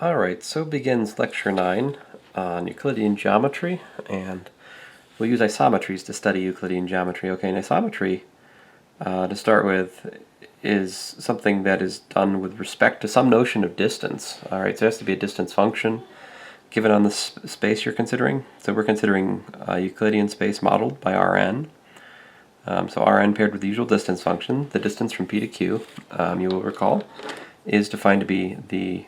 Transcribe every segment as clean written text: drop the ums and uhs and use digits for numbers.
Alright, so begins Lecture 9 on Euclidean Geometry, and we'll use isometries to study Euclidean Geometry. Okay, an isometry, to start with, is something that is done with respect to some notion of distance. Alright, so it has to be a distance function given on the space you're considering. So we're considering a Euclidean space modeled by Rn. So Rn paired with the usual distance function, the distance from P to Q, you will recall, is defined to be the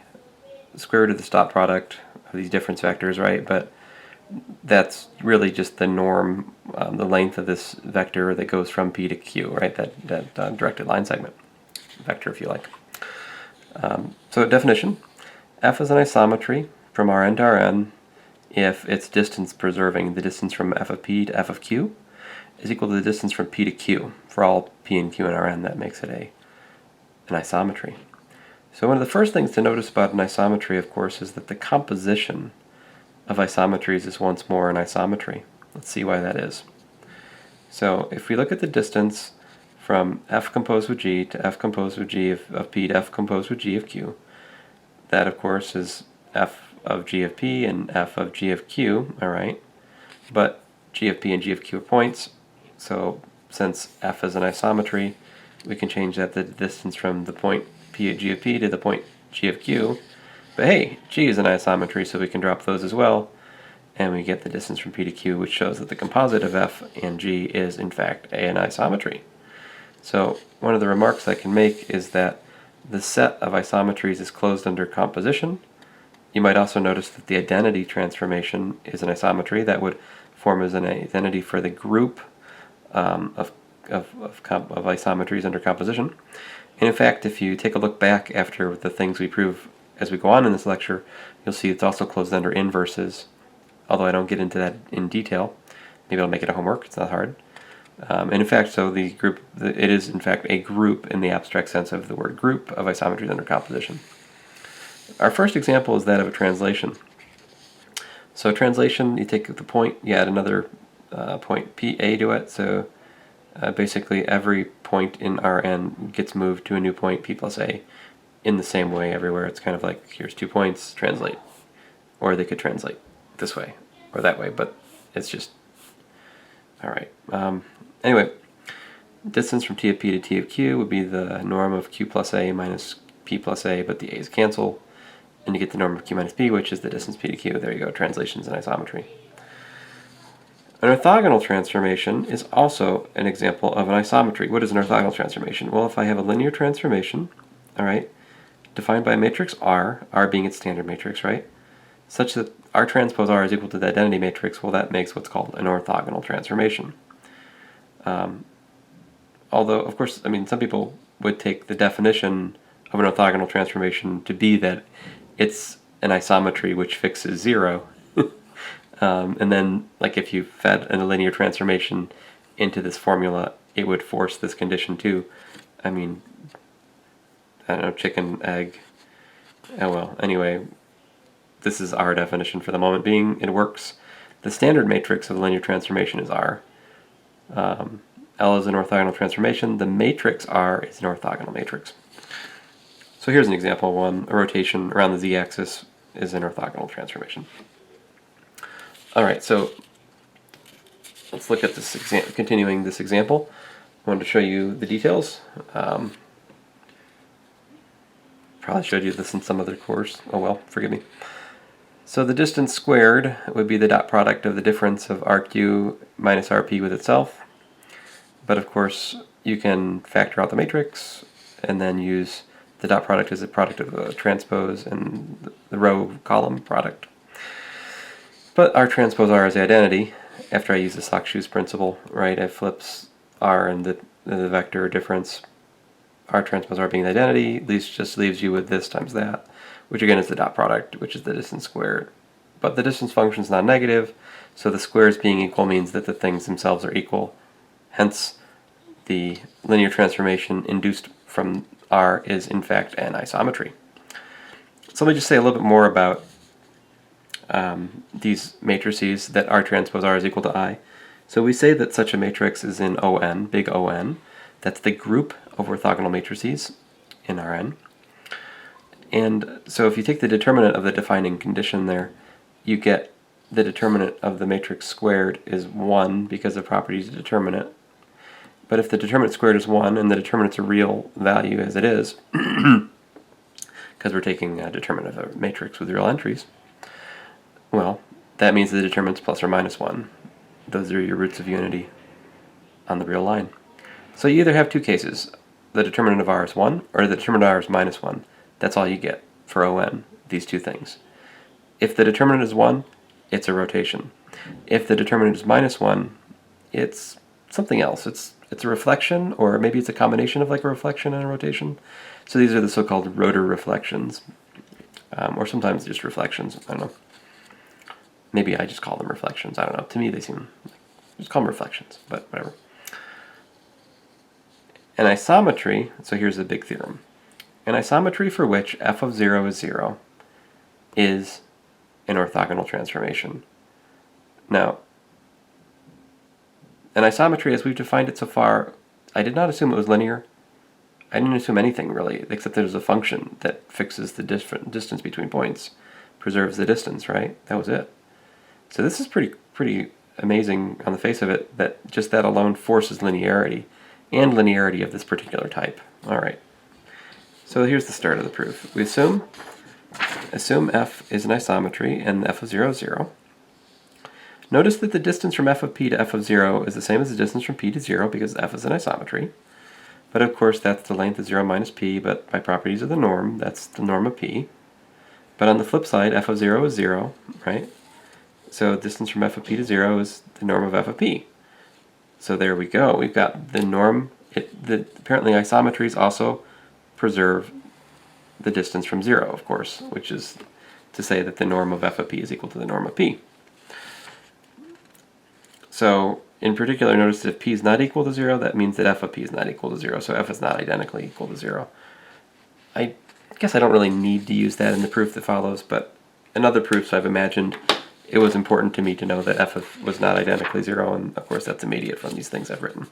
square root of the dot product of these difference vectors, right? But that's really just the norm, the length of this vector that goes from P to Q, right? That directed line segment vector, if you like. So definition, f is an isometry from Rn to Rn if it's distance preserving. The distance from f of P to f of Q is equal to the distance from P to Q. For all P and Q and Rn, that makes it an isometry. So one of the first things to notice about an isometry, of course, is that the composition of isometries is once more an isometry. Let's see why that is. So if we look at the distance from f composed with g to f composed with g of p to f composed with g of q, that of course is f of g of p and f of g of q, alright? But g of p and g of q are points, so since f is an isometry, we can change that the distance from the point p at g of p to the point g of q. But hey, g is an isometry, so we can drop those as well, and we get the distance from p to q, which shows that the composite of f and g is in fact an isometry. So one of the remarks I can make is that the set of isometries is closed under composition. You might also notice that the identity transformation is an isometry. That would form as an identity for the group of isometries under composition. And in fact, if you take a look back after the things we prove as we go on in this lecture, you'll see it's also closed under inverses, although I don't get into that in detail. Maybe I'll make it a homework, it's not hard. And in fact, so the group, it is in fact a group in the abstract sense of the word group of isometries under composition. Our first example is that of a translation. So translation, you take the point, you add another point PA to it, so basically every point in Rn gets moved to a new point P plus A in the same way everywhere. It's kind of like, here's 2 points, translate. Or they could translate this way or that way, but it's just, alright. Anyway, distance from T of P to T of Q would be the norm of Q plus A minus P plus A, but the A's cancel, and you get the norm of Q minus P, which is the distance P to Q. There you go, translations and isometry. An orthogonal transformation is also an example of an isometry. What is an orthogonal transformation? Well, if I have a linear transformation, alright, defined by a matrix R, R being its standard matrix, right, such that R transpose R is equal to the identity matrix, well, that makes what's called an orthogonal transformation. Although, of course, I mean, some people would take the definition of an orthogonal transformation to be that it's an isometry which fixes 0. And then, like, if you fed a linear transformation into this formula, it would force this condition too. I mean, I don't know, chicken, egg. Oh well, anyway, this is our definition for the moment being. It works. The standard matrix of the linear transformation is R. L is an orthogonal transformation. The matrix R is an orthogonal matrix. So here's an example one. A rotation around the z-axis is an orthogonal transformation. Alright, so let's look at this continuing this example. I wanted to show you the details. Probably showed you this in some other course. Oh well, forgive me. So the distance squared would be the dot product of the difference of RQ minus RP with itself. But of course, you can factor out the matrix and then use the dot product as a product of the transpose and the row column product. But R transpose R is the identity. After I use the Sock-Shoes principle, right, it flips R and the vector difference, R transpose R being the identity, just leaves you with this times that, which again is the dot product, which is the distance squared. But the distance function is not negative, so the squares being equal means that the things themselves are equal. Hence, the linear transformation induced from R is in fact an isometry. So let me just say a little bit more about these matrices that R transpose R is equal to I. So we say that such a matrix is in ON, big ON. That's the group of orthogonal matrices in Rn. And so if you take the determinant of the defining condition there, you get the determinant of the matrix squared is 1 because the property is a determinant. But if the determinant squared is 1 and the determinant's a real value as it is, because we're taking a determinant of a matrix with real entries, well, that means the determinant's plus or minus 1. Those are your roots of unity on the real line. So you either have two cases. The determinant of r is 1 or the determinant of r is minus 1. That's all you get for ON, these two things. If the determinant is 1, it's a rotation. If the determinant is minus 1, it's something else. It's a reflection, or maybe it's a combination of like a reflection and a rotation. So these are the so-called rotor reflections, or sometimes just reflections. I don't know. Maybe I just call them reflections. I don't know. To me, they seem just call them reflections, but whatever. An isometry. So here's the big theorem. An isometry for which f of 0 is 0 is an orthogonal transformation. Now, an isometry, as we've defined it so far, I did not assume it was linear. I didn't assume anything really, except there's a function that fixes the distance between points, preserves the distance, right? That was it. So this is pretty amazing on the face of it, that just that alone forces linearity, and linearity of this particular type. All right. So here's the start of the proof. We assume f is an isometry and f of 0 is 0. Notice that the distance from f of p to f of 0 is the same as the distance from p to 0 because f is an isometry. But of course that's the length of 0 minus p, but by properties of the norm, that's the norm of p. But on the flip side, f of 0 is 0, right? So distance from f of p to 0 is the norm of f of p. So there we go. We've got the norm. Apparently isometries also preserve the distance from 0, of course, which is to say that the norm of f of p is equal to the norm of p. So in particular, notice that if p is not equal to 0, that means that f of p is not equal to 0, so f is not identically equal to 0. I guess I don't really need to use that in the proof that follows, but in other proofs I've imagined it was important to me to know that f was not identically 0, and of course that's immediate from these things I've written.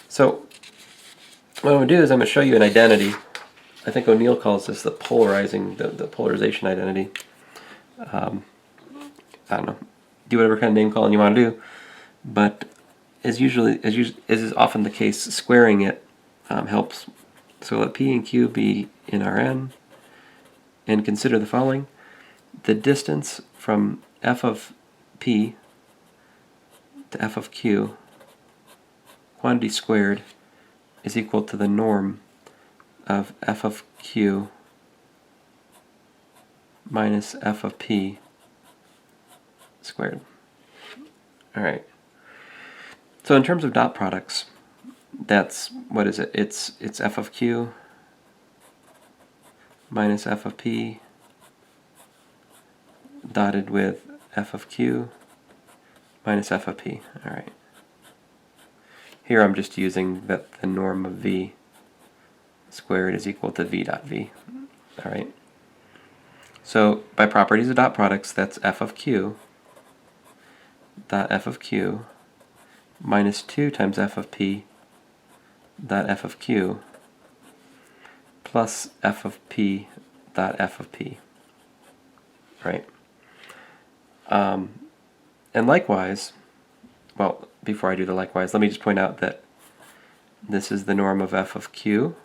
So what I'm going to do is I'm going to show you an identity. I think O'Neill calls this the polarization identity. I don't know. Do whatever kind of name calling you want to do. But as is often the case, squaring it helps. So let p and q be in Rn, and consider the following. The distance from f of p to f of q, quantity squared, is equal to the norm of f of q minus f of p squared. All right. So in terms of dot products, that's, what is it? It's f of q minus f of p dotted with f of q minus f of p. All right. Here I'm just using that the norm of v squared is equal to v dot v. All right. So by properties of dot products, that's f of q dot f of q minus 2 times f of p dot f of q plus f of p dot f of p. Right. And likewise, well, before I do the likewise, let me just point out that this is the norm of f of q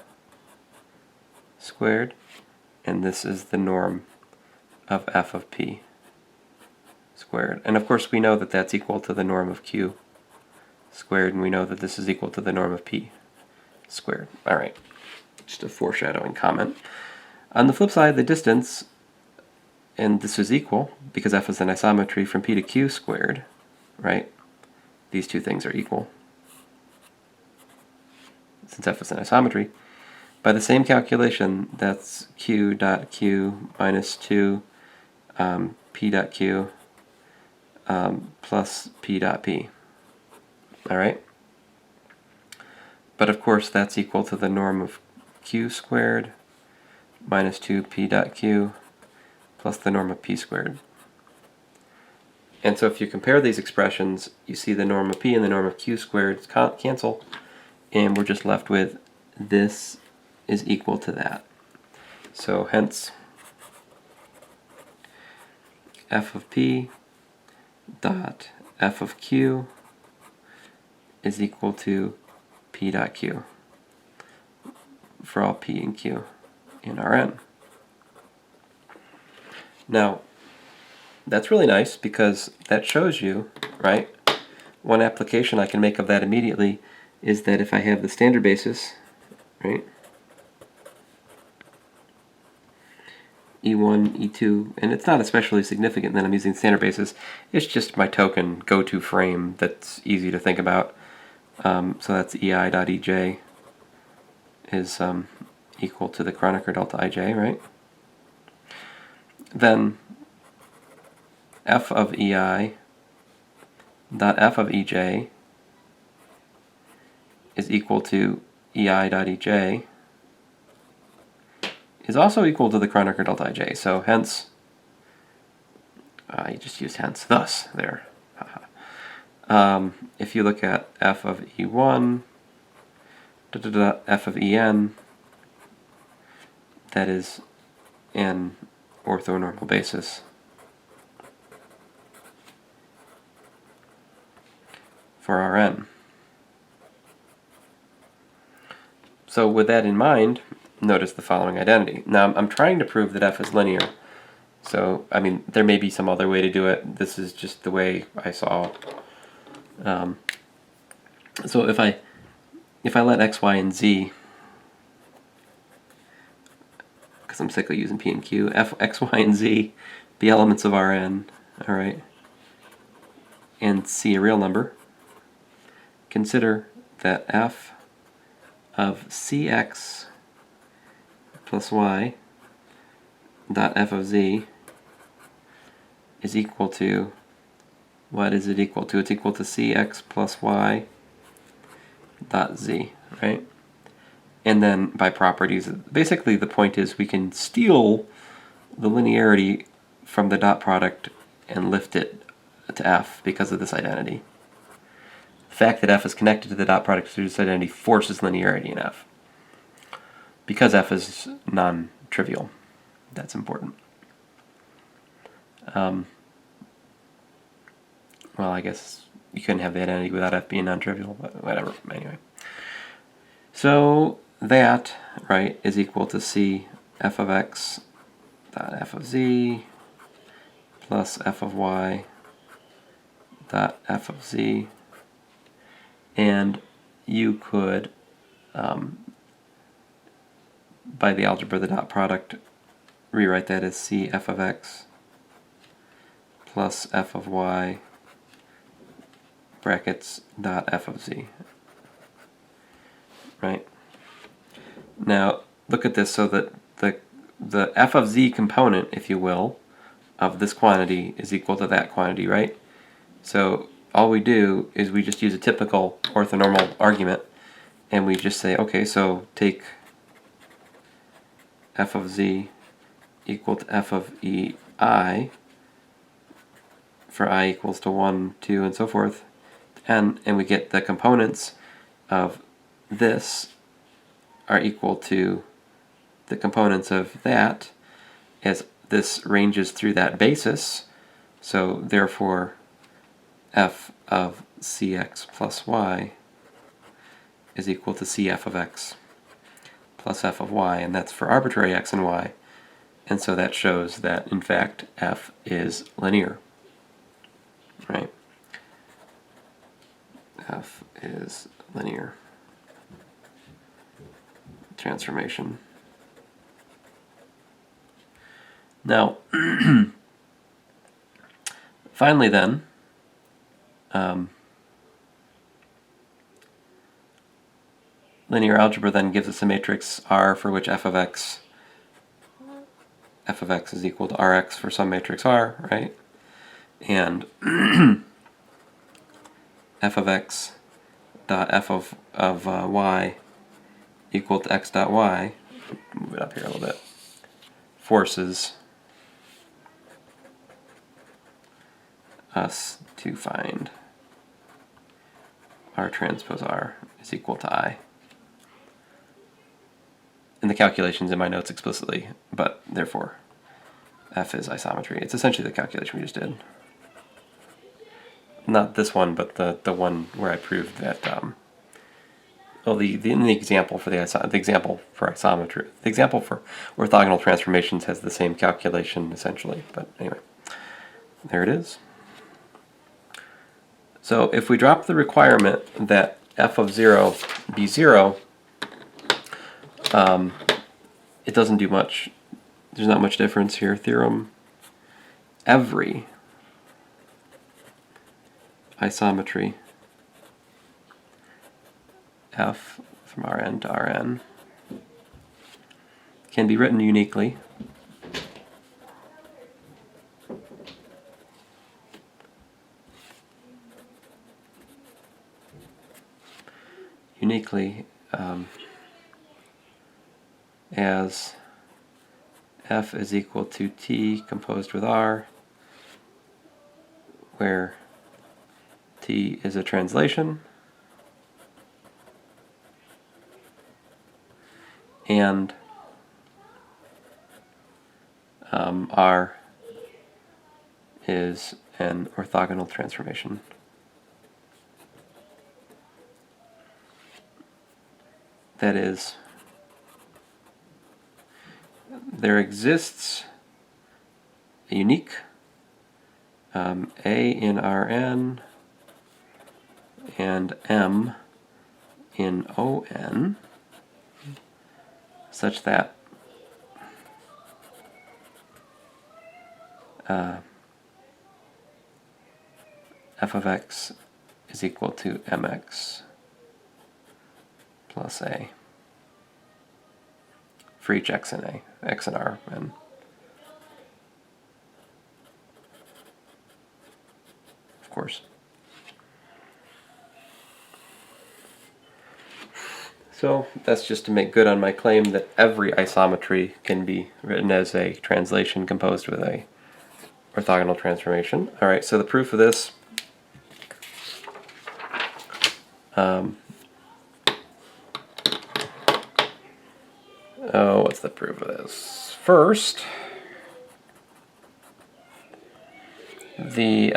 squared, and this is the norm of f of p squared. And of course we know that that's equal to the norm of q squared, and we know that this is equal to the norm of p squared. All right, just a foreshadowing comment. On the flip side, the distance, and this is equal because f is an isometry from p to q squared, right? These two things are equal since f is an isometry. By the same calculation, that's q dot q minus 2 p dot q plus p dot p. All right? But of course, that's equal to the norm of q squared minus 2 p dot q plus the norm of p squared. And so if you compare these expressions, you see the norm of p and the norm of q squared cancel, and we're just left with this is equal to that. So hence f of p dot f of q is equal to p dot q for all p and q in Rn. Now, that's really nice because that shows you, right? One application I can make of that immediately is that if I have the standard basis, right? E1, E2, and it's not especially significant that I'm using standard basis. It's just my token go-to frame that's easy to think about. So that's EI dot EJ is equal to the Kronecker delta IJ, right? Then f of EI dot f of EJ is equal to EI dot EJ is also equal to the Kronecker delta IJ. So hence, you just used hence, thus, there. If you look at f of E1, f of En, that is an orthonormal basis for Rn. So with that in mind, notice the following identity. Now I'm trying to prove that f is linear. So, I mean, there may be some other way to do it. This is just the way I saw. So if I let x, y, and z, because I'm sick of using p and q, x, y, and z be elements of Rn, all right, and c a real number, consider that f of cx plus y dot f of z is equal to, what is it equal to? It's equal to cx plus y dot z, right? And then by properties, basically the point is we can steal the linearity from the dot product and lift it to f because of this identity. The fact that f is connected to the dot product through this identity forces linearity in f. Because f is non-trivial. That's important. Well, I guess you couldn't have the identity without f being non-trivial, but whatever, anyway. So that, right, is equal to c f of x dot f of z plus f of y dot f of z. And you could, by the algebra of the dot product, rewrite that as c f of x plus f of y brackets dot f of z. Right? Now, look at this so that the f of z component, if you will, of this quantity is equal to that quantity, right? So all we do is we just use a typical orthonormal argument and we just say, okay, so take f of z equal to f of ei for I equals to 1, 2, and so forth, and we get the components of this are equal to the components of that as this ranges through that basis, so therefore f of cx plus y is equal to cf of x plus f of y, and that's for arbitrary x and y, and so that shows that in fact f is linear, right? F is linear transformation. Now, finally then, linear algebra then gives us a matrix R for which f of x is equal to Rx for some matrix R, right? And f of x dot f of y equal to x dot y, move it up here a little bit, forces us to find R transpose R is equal to I. in the calculations in my notes explicitly, but therefore F is isometry. It's essentially the calculation we just did. Not this one, but the one where I proved that. Well, in the example for the example for isometry, the example for orthogonal transformations has the same calculation essentially. But anyway, there it is. So if we drop the requirement that f of 0 be 0, it doesn't do much. There's not much difference here. Theorem: every isometry f from Rn to Rn can be written uniquely as f is equal to t composed with R, where t is a translation and R is an orthogonal transformation. That is, there exists a unique A in Rn and M in On such that f of x is equal to mx plus a for each x in A, x in R, and of course. So that's just to make good on my claim that every isometry can be written as a translation composed with a orthogonal transformation. All right, so the proof of this, what's the proof of this? First, the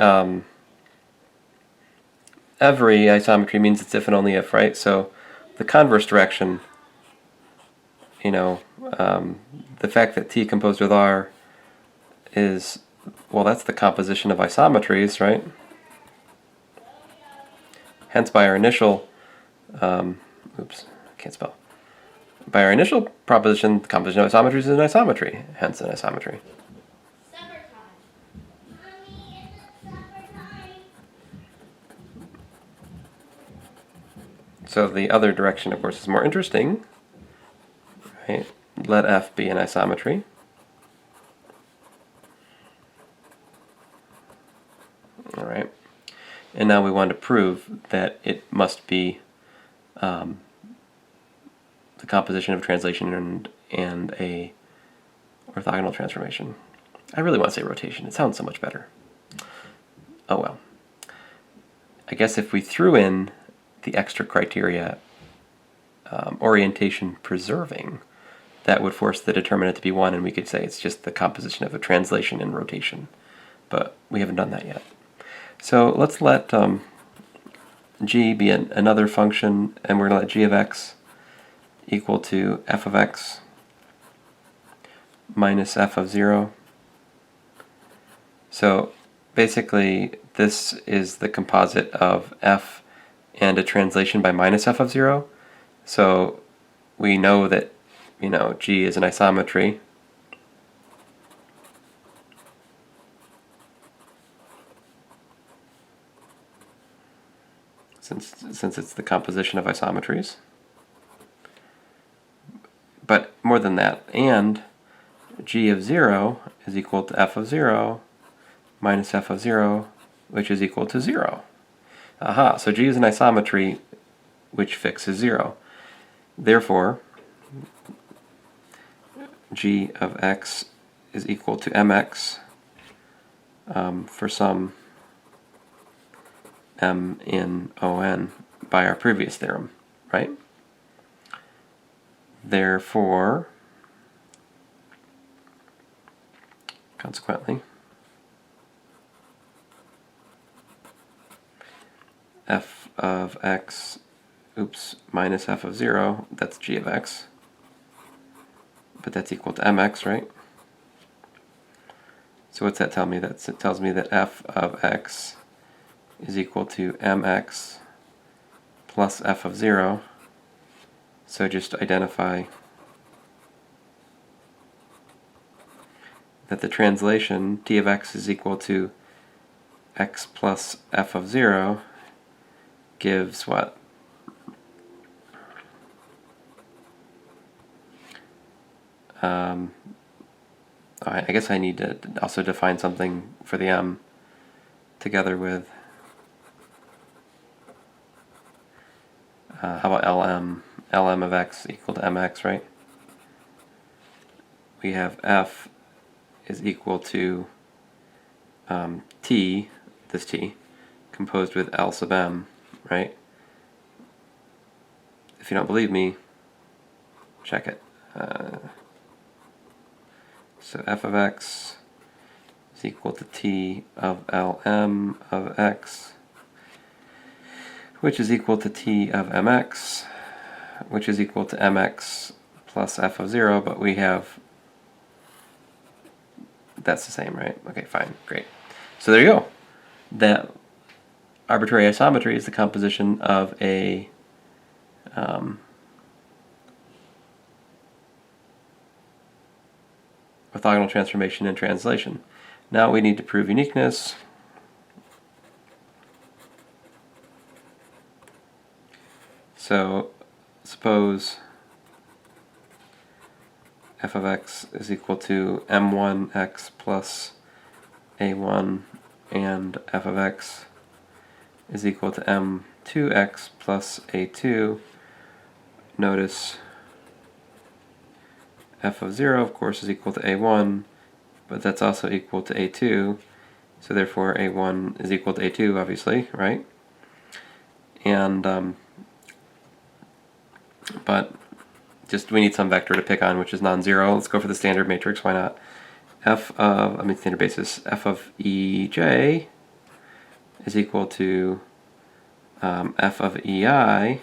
every isometry means it's if and only if, right? So the converse direction, the fact that T composed with R is, well, that's the composition of isometries, right? Hence, by our initial, can't spell. By our initial proposition, the composition of isometries is an isometry, hence an isometry. So the other direction, of course, is more interesting. Right? Let F be an isometry. All right. And now we want to prove that it must be the composition of translation and a orthogonal transformation. I really want to say rotation. It sounds so much better. Oh well. I guess if we threw in the extra criteria, orientation preserving, that would force the determinant to be 1, and we could say it's just the composition of a translation and rotation. But we haven't done that yet. So let's let g be another function, and we're going to let g of x equal to f of x minus f of 0. So basically, this is the composite of f and a translation by minus f of 0. So we know that, g is an isometry. Since it's the composition of isometries. But more than that, and g of 0 is equal to f of 0 minus f of 0, which is equal to 0. Aha, so g is an isometry which fixes 0. Therefore, g of x is equal to mx for some m in On by our previous theorem, right? Therefore, consequently, f of x, minus f of 0, that's g of x, but that's equal to mx, right? So what's that tell me? It tells me that f of x is equal to mx plus f of 0. So just identify that the translation t of x is equal to x plus f of 0 gives what? I guess I need to also define something for the m together with, how about lm of x equal to mx, right? We have f is equal to t, this t, composed with L sub m, right? If you don't believe me, check it. So f of x is equal to t of Lm of x, which is equal to t of mx, which is equal to mx plus f of 0, but we have, that's the same, right? Okay, fine, great. So there you go. That arbitrary isometry is the composition of a orthogonal transformation and translation. Now we need to prove uniqueness. So suppose f of x is equal to m1x plus a1 and f of x is equal to m2x plus a2. Notice f of 0, of course, is equal to a1, but that's also equal to a2, so therefore a1 is equal to a2, obviously, right? And but just we need some vector to pick on, which is non-zero. Let's go for the standard matrix. Why not? Standard basis. F of ej is equal to f of ej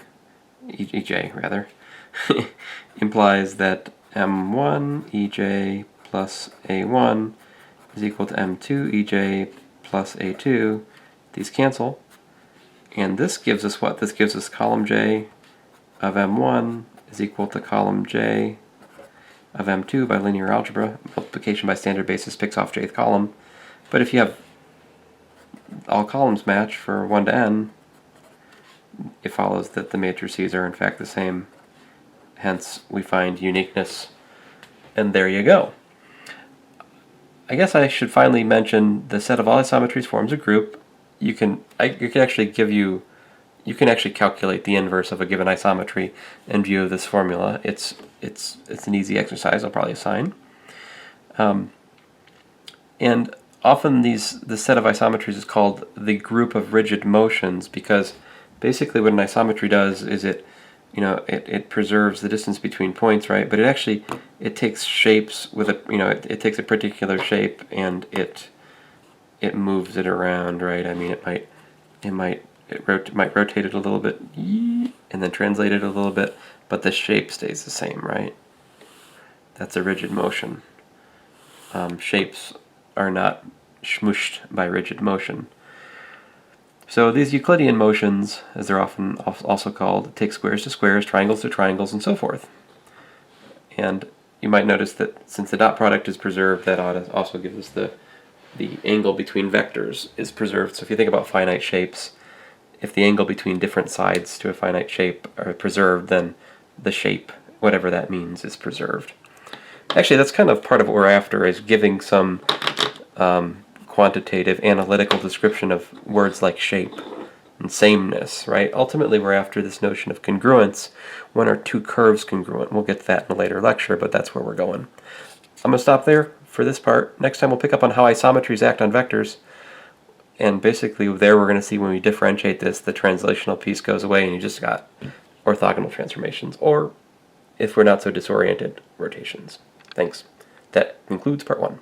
rather, implies that m1 ej plus a1 is equal to m2 ej plus a2. These cancel. And this gives us what? This gives us column j of m1 is equal to column j of m2 by linear algebra. Multiplication by standard basis picks off jth column. But if you have all columns match for 1 to n, it follows that the matrices are in fact the same. Hence, we find uniqueness. And there you go. I guess I should finally mention the set of all isometries forms a group. You can actually calculate the inverse of a given isometry in view of this formula. It's an easy exercise. I'll probably assign. And often the set of isometries is called the group of rigid motions, because basically what an isometry does is it preserves the distance between points, right? But it takes shapes with it takes a particular shape and it moves it around, right? I mean, it might rotate it a little bit and then translate it a little bit, but the shape stays the same, right? That's a rigid motion. Shapes are not smooshed by rigid motion. So these Euclidean motions, as they're often also called, take squares to squares, triangles to triangles, and so forth. And you might notice that since the dot product is preserved, that also gives us the angle between vectors is preserved. So if you think about finite shapes, if the angle between different sides to a finite shape are preserved, then the shape, whatever that means, is preserved. Actually, that's kind of part of what we're after, is giving some quantitative analytical description of words like shape and sameness, right? Ultimately, we're after this notion of congruence. When are two curves congruent? We'll get to that in a later lecture, but that's where we're going. I'm going to stop there for this part. Next time we'll pick up on how isometries act on vectors. And basically there we're going to see when we differentiate this, the translational piece goes away and you just got orthogonal transformations. Or if we're not so disoriented rotations. Thanks. That concludes part 1.